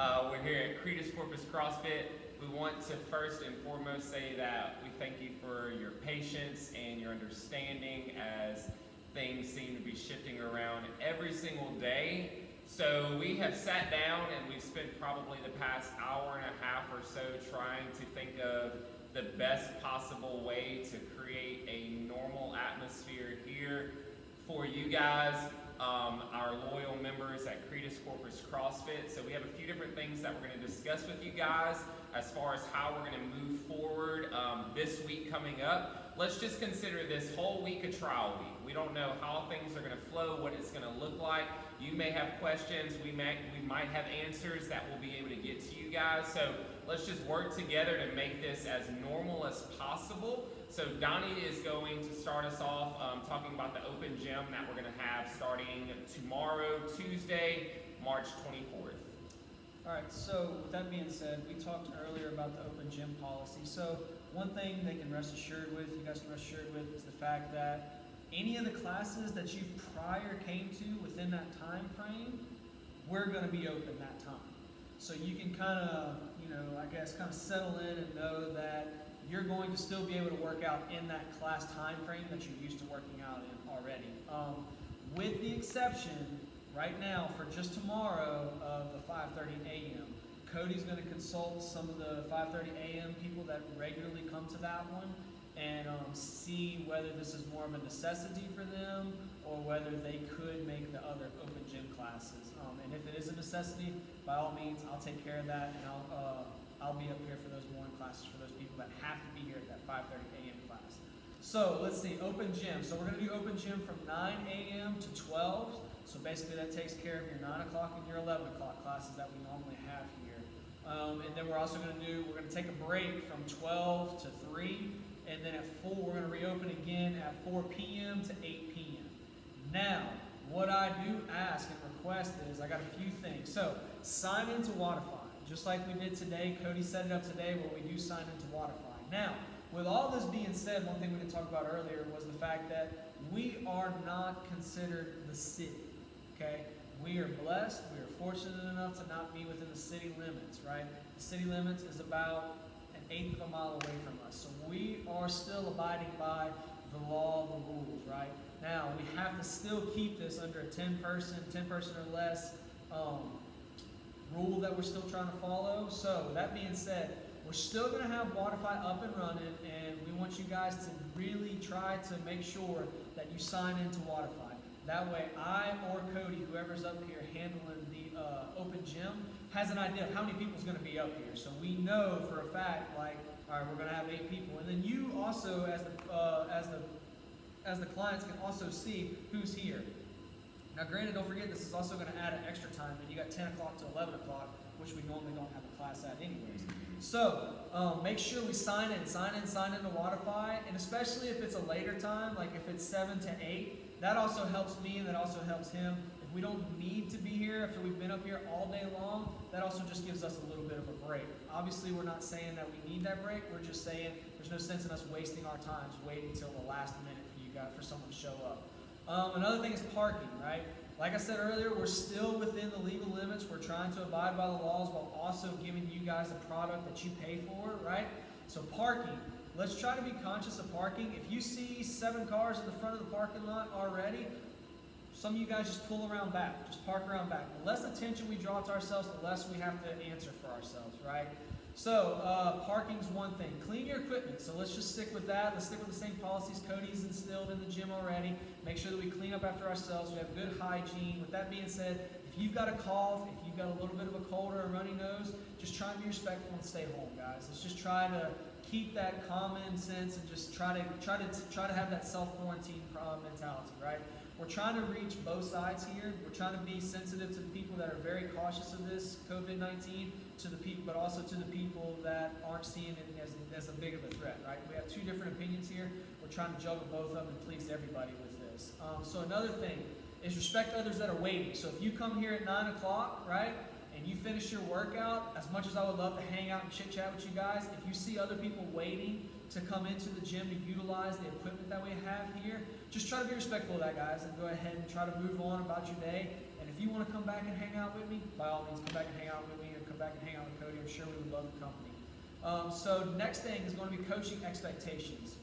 We're here at Cretus Corpus CrossFit. We want to first and foremost say that we thank you for your patience and your understanding as things seem to be shifting around every single day. So we have sat down and we've spent probably the past hour and a half or so trying to think of the best possible way to create a normal atmosphere here for you guys, our loyal members at Cretus Corpus CrossFit. So we have a few different things that we're going to discuss with you guys as far as how we're going to move forward this week coming up. Let's just consider this whole week a trial week. We don't know how things are going to flow, what it's going to look like. You may have questions, we might have answers that we'll be able to get to you guys. So let's just work together to make this as normal as possible. So Donnie is going to start us off talking about the open gym that we're going to have starting tomorrow, Tuesday, March 24th. All right, so with that being said, we talked earlier about the open gym policy. So one thing they can rest assured with, you guys can rest assured with, is the fact that any of the classes that you prior came to within that time frame, we're going to be open that time. So you can kind of, kind of settle in and know that you're going to still be able to work out in that class time frame that you're used to working out in already. With the exception, right now, for just tomorrow of the 5:30 a.m., Cody's going to consult some of the 5:30 a.m. people that regularly come to that one and see whether this is more of a necessity for them or whether they could make the other open gym classes. And if it is a necessity, by all means, I'll take care of that, and I'll be up here for those morning classes for those people that have to be here at that 5:30 a.m. class. So let's see, open gym. So we're going to do open gym from 9 a.m. to 12. So basically that takes care of your 9 o'clock and your 11 o'clock classes that we normally have here. And then we're also going to take a break from 12 to 3. And then at 4, we're going to reopen again at 4 p.m. to 8 p.m. Now, what I do ask and request is, I got a few things. So, sign into Waterfy. Just like we did today, Cody set it up today where we do sign into Waterfy. Now, with all this being said, one thing we didn't talk about earlier was the fact that we are not considered the city, okay? We are blessed, we are fortunate enough to not be within the city limits, right? The city limits is about an eighth of a mile away from us. So we are still abiding by the law, the rules, right? Now, we have to still keep this under a 10-person or less rule that we're still trying to follow. So, with that being said, we're still going to have Waterfy up and running, and we want you guys to really try to make sure that you sign into Waterfy. That way, I or Cody, whoever's up here handling the open gym, has an idea of how many people's going to be up here. So we know for a fact, like, all right, we're going to have 8 people, and then you also, as the clients, can also see who's here. Now, granted, don't forget, this is also going to add an extra time, and you got 10 o'clock to 11 o'clock, which we normally don't have a class at anyways. So, make sure we sign in to Waterfy, and especially if it's a later time, like if it's 7 to 8, that also helps me and that also helps him. If we don't need to be here after we've been up here all day long, that also just gives us a little bit of a break. Obviously, we're not saying that we need that break. We're just saying there's no sense in us wasting our times waiting till the last minute for you guys, for someone to show up. Another thing is parking, right? Like I said earlier, we're still within the legal limits. We're trying to abide by the laws while also giving you guys a product that you pay for, right? So parking. Let's try to be conscious of parking. If you see 7 cars in the front of the parking lot already, some of you guys just pull around back. Just park around back. The less attention we draw to ourselves, the less we have to answer for ourselves, right? So, parking's one thing. Clean your equipment. So let's just stick with that. Let's stick with the same policies Cody's instilled in the gym already. Make sure that we clean up after ourselves. We have good hygiene. With that being said, if you've got a cough, if you've got a little bit of a cold or a runny nose, just try and be respectful and stay home, guys. Let's just try to keep that common sense and just try to have that self-quarantine mentality, right? We're trying to reach both sides here. We're trying to be sensitive to the people that are very cautious of this COVID-19, to the people, but also to the people that aren't seeing it as a big of a threat, right? We have 2 different opinions here. We're trying to juggle both of them and please everybody with this. So another thing is respect others that are waiting. So if you come here at 9 o'clock, right, and you finish your workout, as much as I would love to hang out and chit-chat with you guys, if you see other people waiting to come into the gym to utilize the equipment that we have here, just try to be respectful of that, guys, and go ahead and try to move on about your day. And if you want to come back and hang out with me, by all means, come back and hang out with me, or come back and hang out with Cody. I'm sure we would love the company. So next thing is going to be coaching expectations.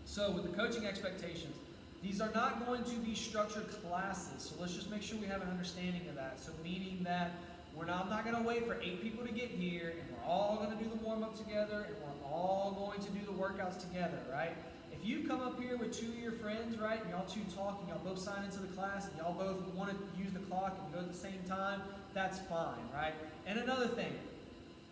So with the coaching expectations, these are not going to be structured classes. So let's just make sure we have an understanding of that. So meaning that I'm not going to wait for 8 people to get here, and we're all going to do the warm-up together, and we're all going to do the workouts together, right? If you come up here with 2 of your friends, right, and y'all 2 talk, and y'all both sign into the class, and y'all both want to use the clock and go at the same time, that's fine, right? And another thing,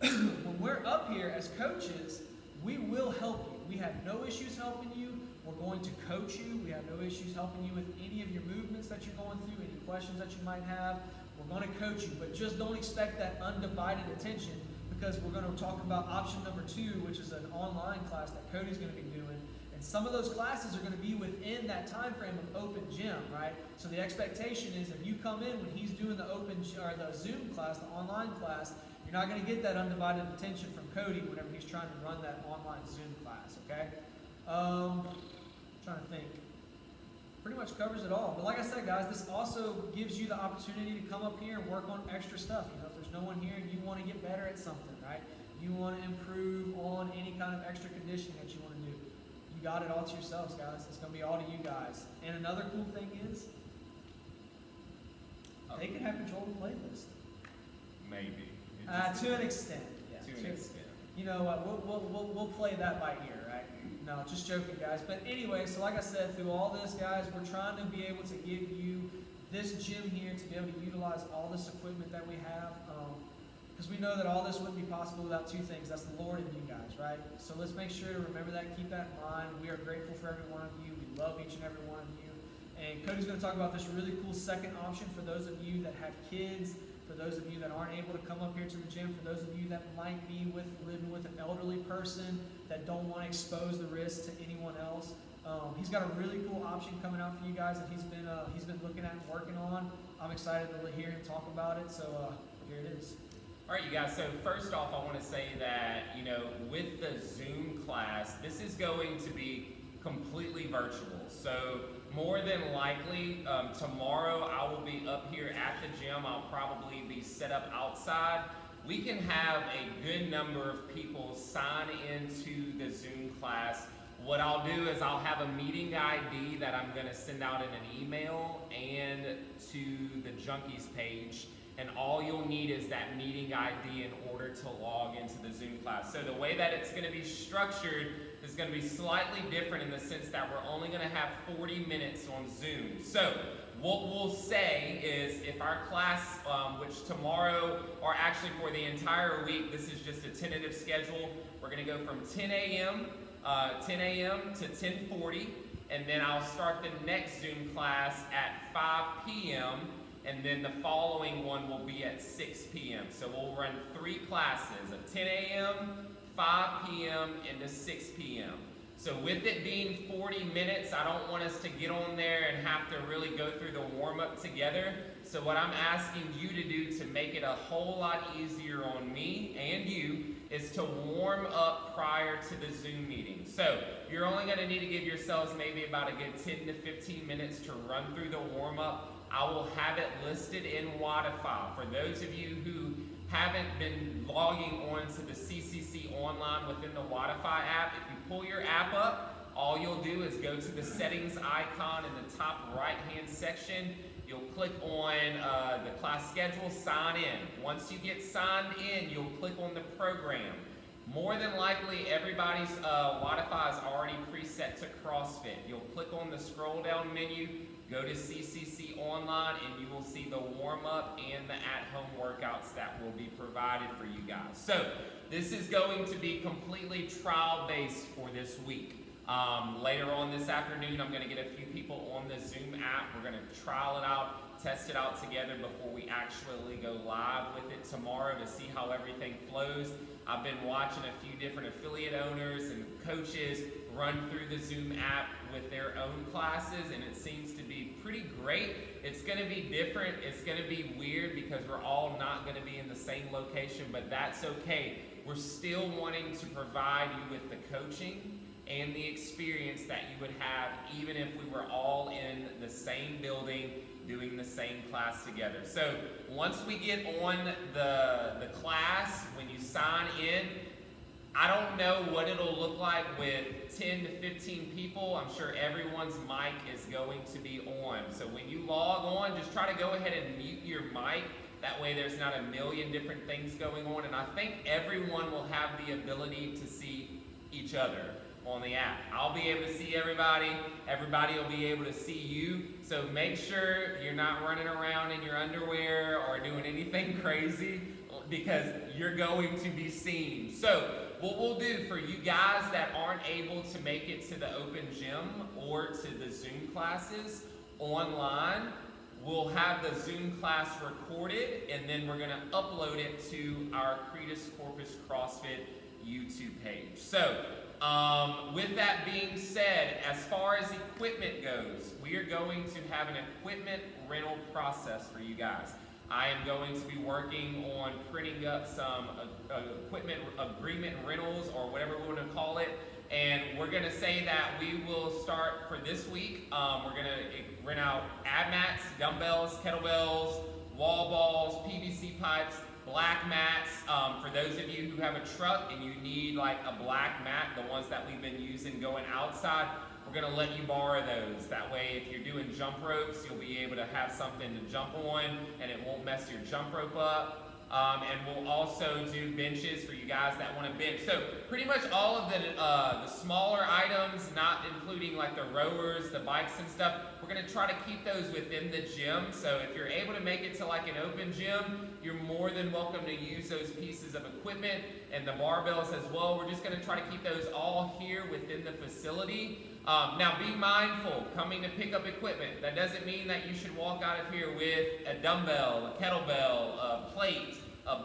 when we're up here as coaches, we will help you. We have no issues helping you. We're going to coach you. We have no issues helping you with any of your movements that you're going through, any questions that you might have. We're going to coach you, but just don't expect that undivided attention, because we're going to talk about option number 2, which is an online class that Cody's going to be doing. And some of those classes are going to be within that time frame of open gym, right? So the expectation is if you come in when he's doing the the Zoom class, the online class, you're not going to get that undivided attention from Cody whenever he's trying to run that online Zoom class, okay? Trying to think. Pretty much covers it all. But like I said, guys, this also gives you the opportunity to come up here and work on extra stuff. You know, if there's no one here and you want to get better at something, right? You want to improve on any kind of extra conditioning that you want to do. You got it all to yourselves, guys. It's going to be all to you guys. And another cool thing is, they can have control of the playlist. Maybe. To an extent. Yeah, to an extent. You know what? We'll play that by ear, right? No, just joking, guys. But anyway, so like I said, through all this, guys, we're trying to be able to give you this gym here to be able to utilize all this equipment that we have. Because we know that all this wouldn't be possible without 2 things. That's the Lord and you guys, right? So let's make sure to remember that, keep that in mind. We are grateful for every one of you. We love each and every one of you. And Cody's going to talk about this really cool second option for those of you that have kids, for those of you that aren't able to come up here to the gym, for those of you that might be living with an elderly person that don't want to expose the risk to anyone else. He's got a really cool option coming out for you guys that he's been looking at and working on. I'm excited to hear him talk about it. So here it is. All right, you guys. So first off, I want to say that, you know, with the Zoom class, this is going to be completely virtual. So more than likely, tomorrow I will be up here at the gym. I'll probably be set up outside. We can have a good number of people sign into the Zoom class. What I'll do is I'll have a meeting ID that I'm going to send out in an email and to the Junkies page. And all you'll need is that meeting ID in order to log into the Zoom class. So the way that it's going to be structured is going to be slightly different in the sense that we're only going to have 40 minutes on Zoom. So what we'll say is if our class, which tomorrow, or actually for the entire week, this is just a tentative schedule, we're going to go from 10 a.m. to 10:40, and then I'll start the next Zoom class at 5 p.m., and then the following one will be at 6 p.m. So we'll run 3 classes, at 10 a.m., 5 p.m., and to 6 p.m. So with it being 40 minutes, I don't want us to get on there and have to really go through the warm-up together. So what I'm asking you to do to make it a whole lot easier on me and you is to warm up prior to the Zoom meeting. So you're only going to need to give yourselves maybe about a good 10 to 15 minutes to run through the warm-up. I will have it listed in Wi-Fi. For those of you who haven't been logging on to the CCC online within the Wi-Fi app, if you pull your app up, all you'll do is go to the settings icon in the top right-hand section. You'll click on the class schedule, sign in. Once you get signed in, you'll click on the program. More than likely, everybody's Wi-Fi is already preset to CrossFit. You'll click on the scroll down menu, go to CCC Online, and you will see the warm-up and the at-home workouts that will be provided for you guys. So this is going to be completely trial-based for this week. Later on this afternoon, I'm going to get a few people on the Zoom app. We're going to trial it out, test it out together before we actually go live with it tomorrow to see how everything flows. I've been watching a few different affiliate owners and coaches run through the Zoom app with their own classes, and it seems to be pretty great. It's going to be different. It's going to be weird because we're all not going to be in the same location, but that's okay. We're still wanting to provide you with the coaching and the experience that you would have even if we were all in the same building doing the same class together. So once we get on the class, when you sign in, I don't know what it'll look like with 10 to 15 people. I'm sure everyone's mic is going to be on. So when you log on, just try to go ahead and mute your mic. That way there's not a million different things going on. And I think everyone will have the ability to see each other on the app. I'll be able to see everybody. Everybody will be able to see you. So make sure you're not running around in your underwear or doing anything crazy, because you're going to be seen. So what we'll do for you guys that aren't able to make it to the open gym or to the Zoom classes online, we'll have the Zoom class recorded, and then we're going to upload it to our Cretus Corpus CrossFit YouTube page. So with that being said, as far as equipment goes, we are going to have an equipment rental process for you guys. I am going to be working on printing up some equipment agreement rentals, or whatever we want to call it. And we're going to say that we will start for this week. We're going to rent out ab mats, dumbbells, kettlebells, wall balls, PVC pipes, black mats. For those of you who have a truck and you need like a black mat, the ones that we've been using going outside, we're going to let you borrow those. That way, if you're doing jump ropes, you'll be able to have something to jump on, and it won't mess your jump rope up. And we'll also do benches for you guys that want to bench. So pretty much all of the smaller items, not including like the rowers, the bikes and stuff, we're going to try to keep those within the gym. So if you're able to make it to like an open gym, you're more than welcome to use those pieces of equipment and the barbells as well. We're just going to try to keep those all here within the facility. Now be mindful, coming to pick up equipment, that doesn't mean that you should walk out of here with a dumbbell, a kettlebell, a plate, a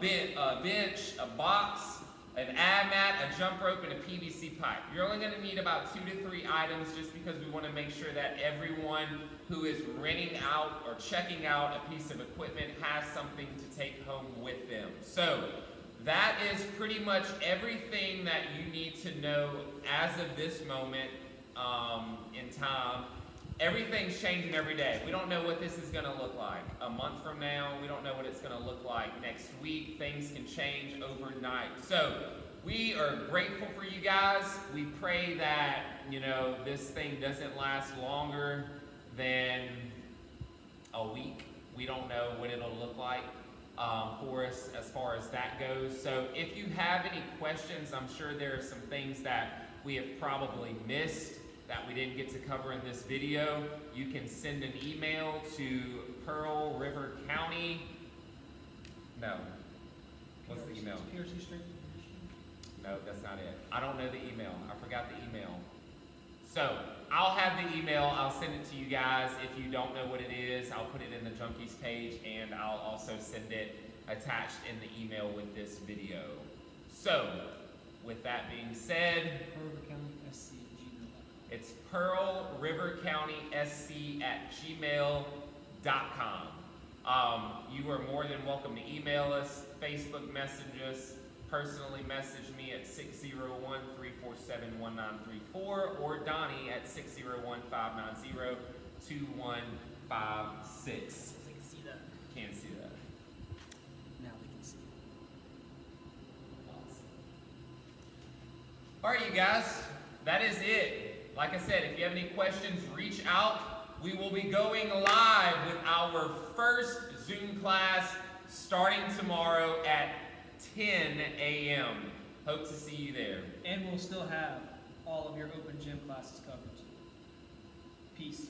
bench, a box, an ab mat, a jump rope, and a PVC pipe. You're only going to need about 2 to 3 items, just because we want to make sure that everyone who is renting out or checking out a piece of equipment has something to take home with them. So that is pretty much everything that you need to know as of this moment in time. Everything's changing every day. We don't know what this is going to look like a month from now. We don't know what it's going to look like next week. Things can change overnight. So we are grateful for you guys. We pray that, this thing doesn't last longer than a week. We don't know what it'll look like for us as far as that goes. So if you have any questions, I'm sure there are some things that we have probably missed that we didn't get to cover in this video. You can send an email to Pearl River County. No. What's the email? PRC Strength. No, that's not it. I don't know the email. I forgot the email. So I'll have the email. I'll send it to you guys. If you don't know what it is, I'll put it in the Junkies page, and I'll also send it attached in the email with this video. So with that being said, it's Pearl River County SC at gmail.com. You are more than welcome to email us, Facebook message us, personally message me at 601-347-1934, or Donnie at 601-590-2156. They can see that. Can't see that. Now they can see. All right, you guys, that is it. Like I said, if you have any questions, reach out. We will be going live with our first Zoom class starting tomorrow at 10 a.m. Hope to see you there. And we'll still have all of your open gym classes covered. Peace.